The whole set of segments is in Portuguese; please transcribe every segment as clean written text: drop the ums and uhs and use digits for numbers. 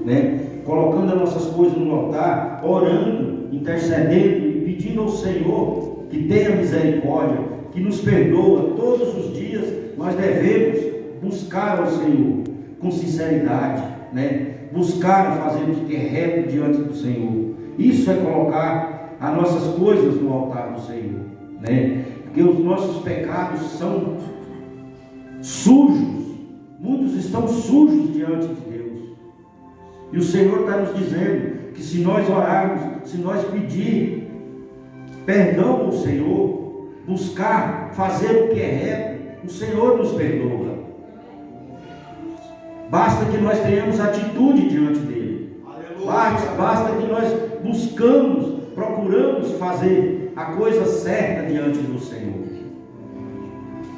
né? Colocando as nossas coisas no altar, orando, intercedendo e pedindo ao Senhor que tenha misericórdia, que nos perdoa. Todos os dias nós devemos buscar ao Senhor com sinceridade, né? Buscar fazer o que é reto diante do Senhor. Isso é colocar as nossas coisas no altar do Senhor, né? Porque os nossos pecados são sujos, muitos estão sujos diante de Deus, e o Senhor está nos dizendo que se nós orarmos, se nós pedir perdão ao Senhor, buscar fazer o que é reto, o Senhor nos perdoa. Basta que nós tenhamos atitude diante dele. Basta que nós buscamos, procuramos fazer a coisa certa diante do Senhor.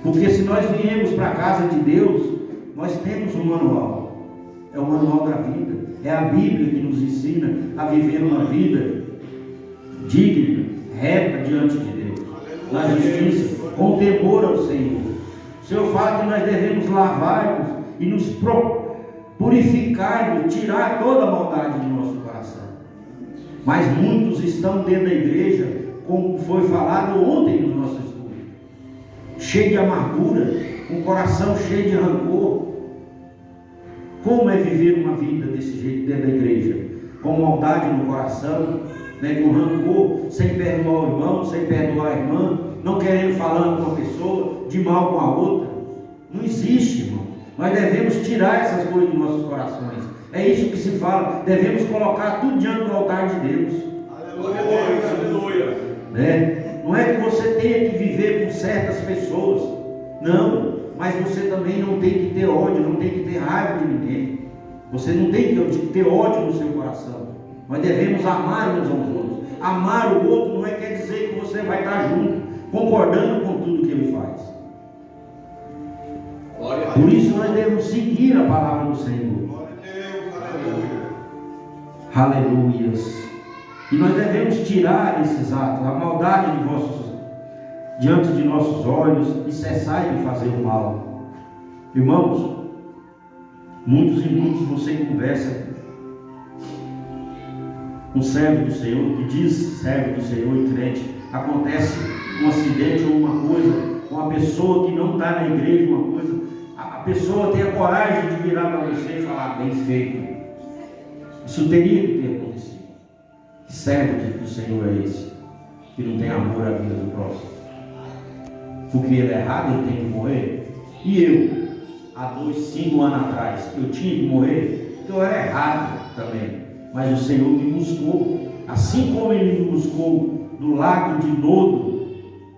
Porque se nós viemos para a casa de Deus, nós temos um manual. É o manual da vida. É a Bíblia que nos ensina a viver uma vida digna, reta diante de Deus, na justiça, com temor ao Senhor. O Senhor fala que nós devemos lavar-nos e nos purificar, tirar toda a maldade do nosso coração. Mas muitos estão dentro da igreja, como foi falado ontem no nosso estudo, cheio de amargura, um coração cheio de rancor. Como é viver uma vida desse jeito dentro da igreja? Com maldade no coração, né? Com rancor, sem perdoar o irmão, sem perdoar a irmã, não querendo falar com uma pessoa, de mal com a outra. Não existe, irmão. Nós devemos tirar essas coisas dos nossos corações. É isso que se fala. Devemos colocar tudo diante do altar de Deus. Aleluia, aleluia. Né? Não é que você tenha que viver com certas pessoas. Não. Mas você também não tem que ter ódio, não tem que ter raiva de ninguém. Você não tem que ter ódio no seu coração. Nós devemos amar uns aos outros. Amar o outro não quer dizer que você vai estar junto, concordando com tudo que ele faz. Por isso nós devemos seguir a palavra do Senhor. Aleluias. E nós devemos tirar esses atos, a maldade diante de nossos olhos, e cessar de fazer o mal. Irmãos, muitos e muitos você conversa com servo do Senhor, que diz servo do Senhor e crente, acontece um acidente ou uma coisa, com uma pessoa que não está na igreja, uma coisa, a pessoa tem a coragem de virar para você e falar: bem feito. Isso teria que ter acontecido. Que servo do Senhor é esse, que não tem amor à vida do próximo? Porque ele é errado, ele tem que morrer. E eu, há 5 anos atrás, eu tinha que morrer, porque eu era errado também. Mas o Senhor me buscou, assim como ele me buscou do lago de lodo,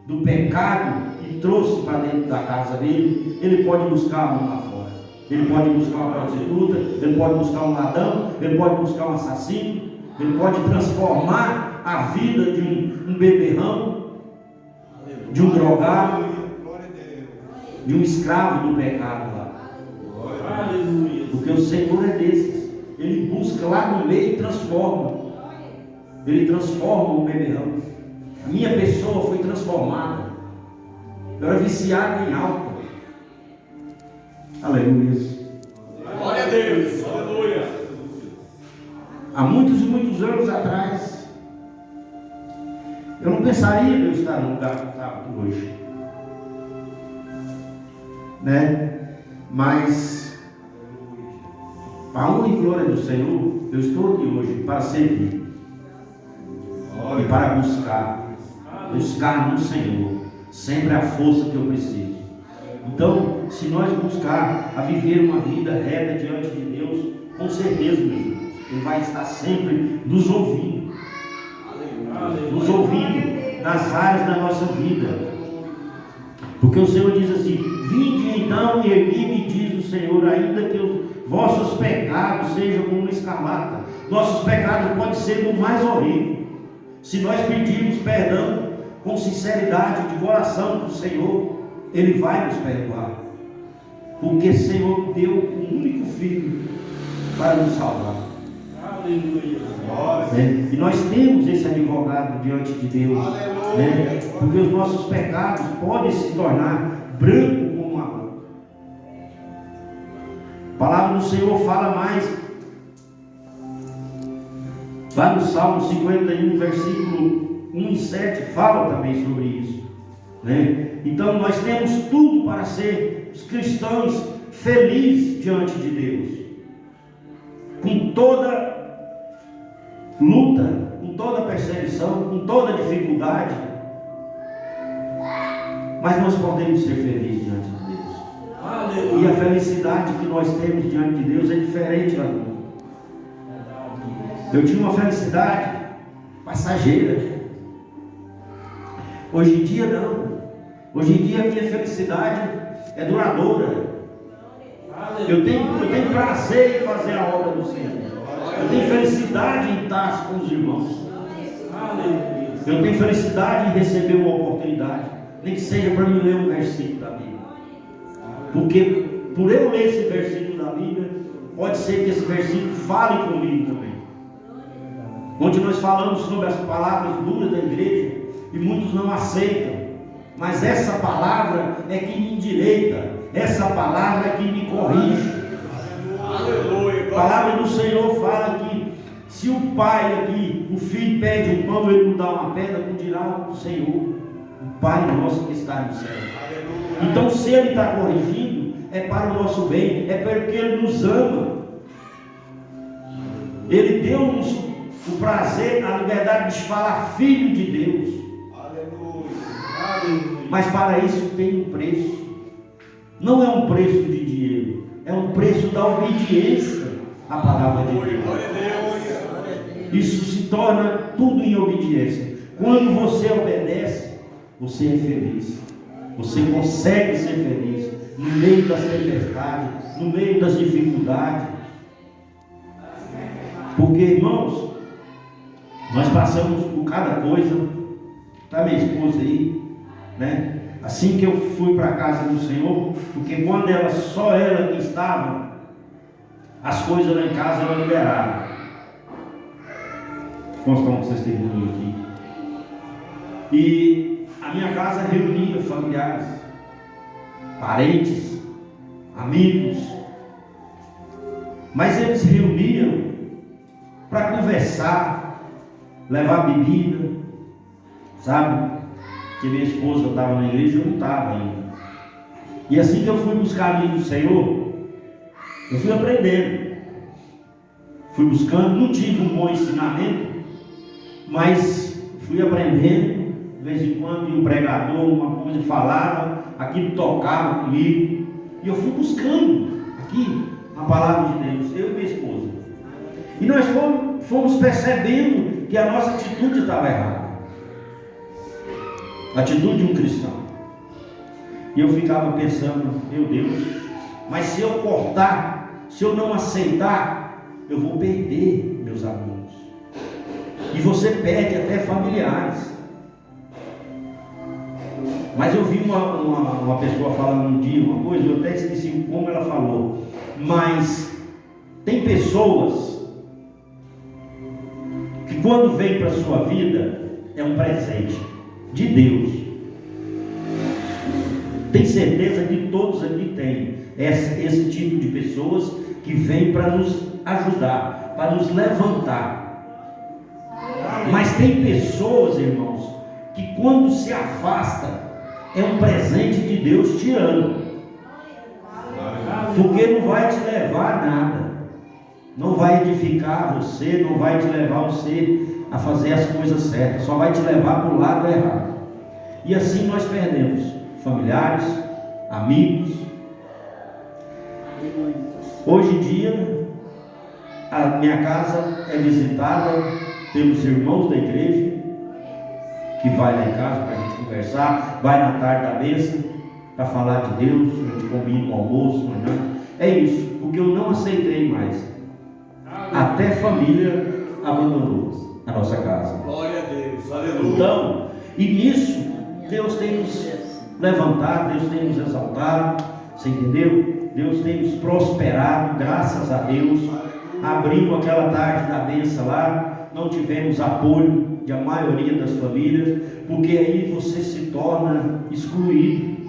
do pecado, e trouxe para dentro da casa dele. Ele pode buscar um lá fora. Ele pode buscar uma prostituta, ele pode buscar um ladrão, ele pode buscar um assassino, ele pode transformar a vida de um beberrão, de um drogado, de um escravo do pecado lá. Porque o Senhor é desses. Ele busca lá no meio e transforma. Ele transforma o beberrão. A minha pessoa foi transformada. Eu era viciado em álcool. Aleluia. Glória a Deus. Aleluia. Há muitos e muitos anos atrás, eu não pensaria que eu estar no lugar que eu estava hoje, né? Mas, para a honra e glória do Senhor, eu estou aqui hoje para servir e para buscar no Senhor sempre a força que eu preciso. Então, se nós buscar a viver uma vida reta diante de Deus, com certeza, meu Deus, Ele vai estar sempre nos ouvindo, nas áreas da nossa vida. Porque o Senhor diz assim: vinde então e me diz o Senhor, ainda que os vossos pecados sejam como escarlata. Nossos pecados podem ser o mais horrível. Se nós pedirmos perdão com sinceridade de coração para o Senhor, Ele vai nos perdoar. Porque o Senhor deu um único Filho para nos salvar. Aleluia. E nós temos esse advogado diante de Deus, né? Porque os nossos pecados podem se tornar branco como uma roupa. A palavra do Senhor fala mais Lá no Salmo 51, versículo 1 e 7, fala também sobre isso, né? Então nós temos tudo para ser os cristãos felizes diante de Deus, com toda luta, com toda perseguição, com toda dificuldade, mas nós podemos ser felizes diante de Deus. Aleluia. E a felicidade que nós temos diante de Deus é diferente da minha. Eu tinha uma felicidade passageira. Hoje em dia não. Hoje em dia a minha felicidade é duradoura. Eu tenho prazer em fazer a obra do Senhor. Eu tenho felicidade em estar com os irmãos. Eu tenho felicidade em receber uma oportunidade, nem que seja para me ler um versículo da Bíblia. Porque por eu ler esse versículo da Bíblia, pode ser que esse versículo fale comigo também. Onde nós falamos sobre as palavras duras da igreja e muitos não aceitam. Mas essa palavra é que me endireita, essa palavra é que me corrige. Aleluia. A palavra do Senhor fala que se o pai aqui, o filho pede um pão, ele não dá uma pedra, como dirá o Senhor, o Pai nosso que está no céu. Aleluia. Então se ele está corrigindo, é para o nosso bem, é porque ele nos ama. Ele deu-nos o prazer, a liberdade de falar filho de Deus. Aleluia. Mas para isso tem um preço. Não é um preço de dinheiro, é um preço da obediência à palavra de Deus. Isso se torna tudo em obediência. Quando você obedece, você é feliz. Você consegue ser feliz no meio das tempestades, no meio das dificuldades. Porque, irmãos, nós passamos por cada coisa. Está minha esposa aí, né? Assim que eu fui para a casa do Senhor, porque quando só ela que estava, as coisas lá em casa eram liberadas. Consta que vocês terminam aqui. E a minha casa reunia familiares, parentes, amigos, mas eles se reuniam para conversar, levar bebida, sabe? Que minha esposa estava na igreja e eu não estava ainda. E assim que eu fui buscar a mim do Senhor, eu fui aprendendo, fui buscando, não tive um bom ensinamento, mas fui aprendendo. De vez em quando um pregador, uma coisa falava, aquilo tocava comigo, e eu fui buscando aqui a palavra de Deus, eu e minha esposa. E nós fomos percebendo que a nossa atitude estava errada. A atitude de um cristão. E eu ficava pensando, meu Deus, mas se eu cortar, se eu não aceitar, eu vou perder meus amigos. E você perde até familiares. Mas eu vi uma pessoa falando um dia uma coisa, eu até esqueci como ela falou. Mas tem pessoas que quando vem para a sua vida é um presente de Deus. Tem certeza que todos aqui têm esse tipo de pessoas que vêm para nos ajudar, para nos levantar. Mas tem pessoas, irmãos, que quando se afasta é um presente de Deus tirando, porque não vai te levar a nada, não vai edificar você, não vai te levar você a fazer as coisas certas, só vai te levar para o lado errado. E assim nós perdemos familiares, amigos. Hoje em dia a minha casa é visitada pelos irmãos da igreja, que vai lá em casa para a gente conversar, vai na tarde da bênção para falar de Deus, a gente combina o almoço, né? É isso, porque eu não aceitei mais. Até família abandonou a nossa casa. Glória a Deus, aleluia. Então, e nisso Deus tem nos levantado, Deus tem nos exaltado, você entendeu? Deus tem nos prosperado, graças a Deus. Abriu aquela tarde da bênção lá, não tivemos apoio de a maioria das famílias, porque aí você se torna excluído.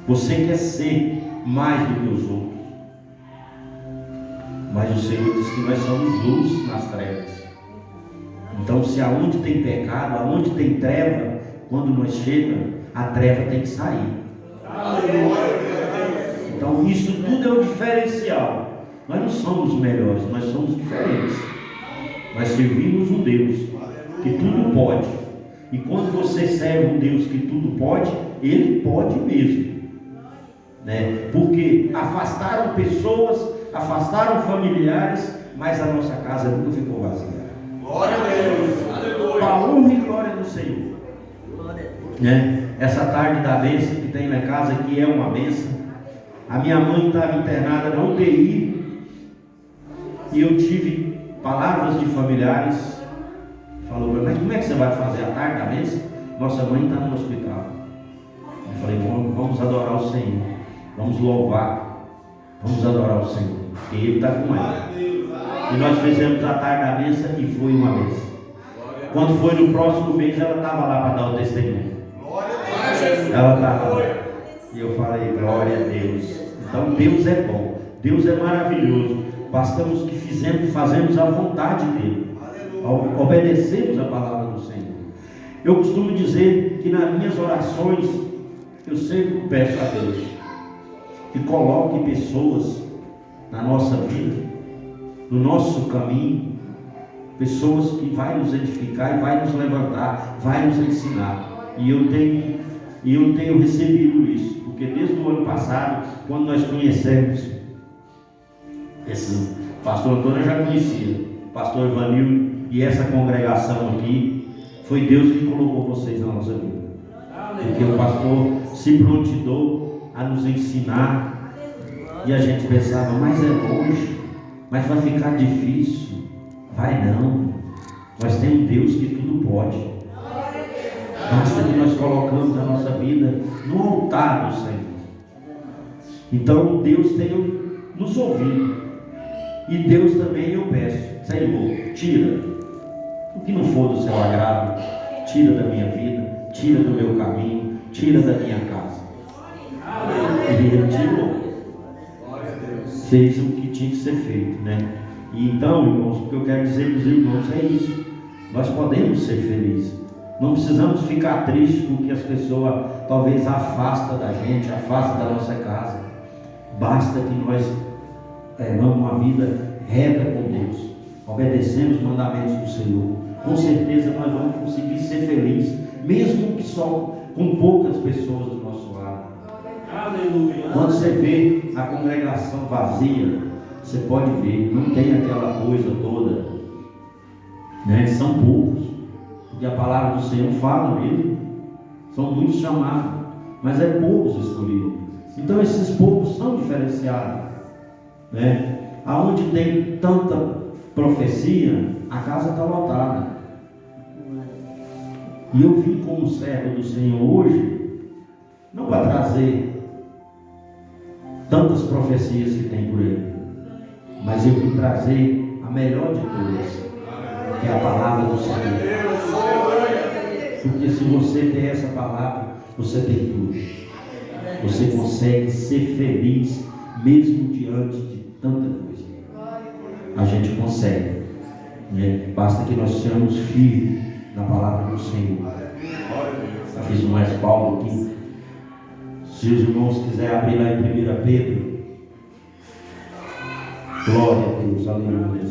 Você quer ser mais do que os outros. Mas o Senhor diz que nós somos luz nas trevas. Então, se aonde tem pecado, aonde tem treva, quando nós chegamos, a treva tem que sair. Então, isso tudo é o diferencial. Nós não somos melhores, nós somos diferentes. Nós servimos um Deus que tudo pode. E quando você serve um Deus que tudo pode, Ele pode mesmo, né? Porque afastaram pessoas, afastaram familiares, mas a nossa casa nunca ficou vazia. Glória a Deus. Aleluia. Para a honra e glória do Senhor, né? Essa tarde da bênção que tem na casa aqui é uma bênção. A minha mãe estava internada na UTI e eu tive palavras de familiares. Falou para mim, mas como é que você vai fazer a tarde da bênção? Nossa mãe está no hospital. Eu falei, vamos adorar o Senhor, vamos louvar, vamos adorar o Senhor, porque Ele está com ela. E nós fizemos a tarde da bênção e foi uma bênção. Quando foi no próximo mês, ela estava lá para dar o testemunho. Ela estava lá. E eu falei, glória a Deus. Então Deus é bom, Deus é maravilhoso. Bastamos que fazemos a vontade dEle, obedecemos a palavra do Senhor. Eu costumo dizer que nas minhas orações eu sempre peço a Deus que coloque pessoas na nossa vida, no nosso caminho, pessoas que vai nos edificar e vai nos levantar, vai nos ensinar. E eu tenho recebido isso, porque desde o ano passado, quando nós conhecemos esse pastor Antônio, eu já conhecia, pastor Ivanildo e essa congregação aqui, foi Deus que colocou vocês na nossa vida. Porque o pastor se prontidou a nos ensinar, e a gente pensava, mas é longe, mas vai ficar difícil. Vai não, nós temos um Deus que tudo pode. Basta que nós colocamos a nossa vida no altar do Senhor. Então Deus tem nos ouvido, e Deus também, eu peço, Senhor, tira o que não for do seu agrado, tira da minha vida, tira do meu caminho, tira da minha casa. Ele retirou, fez o que tinha que ser feito, né? E então, irmãos, o que eu quero dizer para os irmãos é isso: nós podemos ser felizes, não precisamos ficar tristes porque as pessoas talvez afastam da gente, afastam da nossa casa. Basta que nós levamos uma vida reta com Deus, obedecemos os mandamentos do Senhor. Com certeza nós vamos conseguir ser felizes, mesmo que só com poucas pessoas do nosso lado. Aleluia. Quando você vê a congregação vazia, você pode ver, não tem aquela coisa toda, né? São poucos, porque a palavra do Senhor fala mesmo, são muitos chamados, mas é poucos escolhidos. Então esses poucos são diferenciados, né? Aonde tem tanta profecia, a casa está lotada. E eu vim como servo do Senhor hoje, não para trazer tantas profecias que tem por aí, mas eu vim trazer a melhor de todas, que é a palavra do Senhor. Porque se você tem essa palavra, você tem tudo. Você consegue ser feliz mesmo diante de tanta coisa. A gente consegue, né? Basta que nós sejamos firmes na palavra do Senhor. Eu fiz mais Paulo aqui. Se os irmãos quiserem abrir lá em 1 Pedro, glória a Deus, aleluia.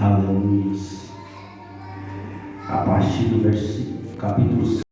Aleluia. A partir do versículo, capítulo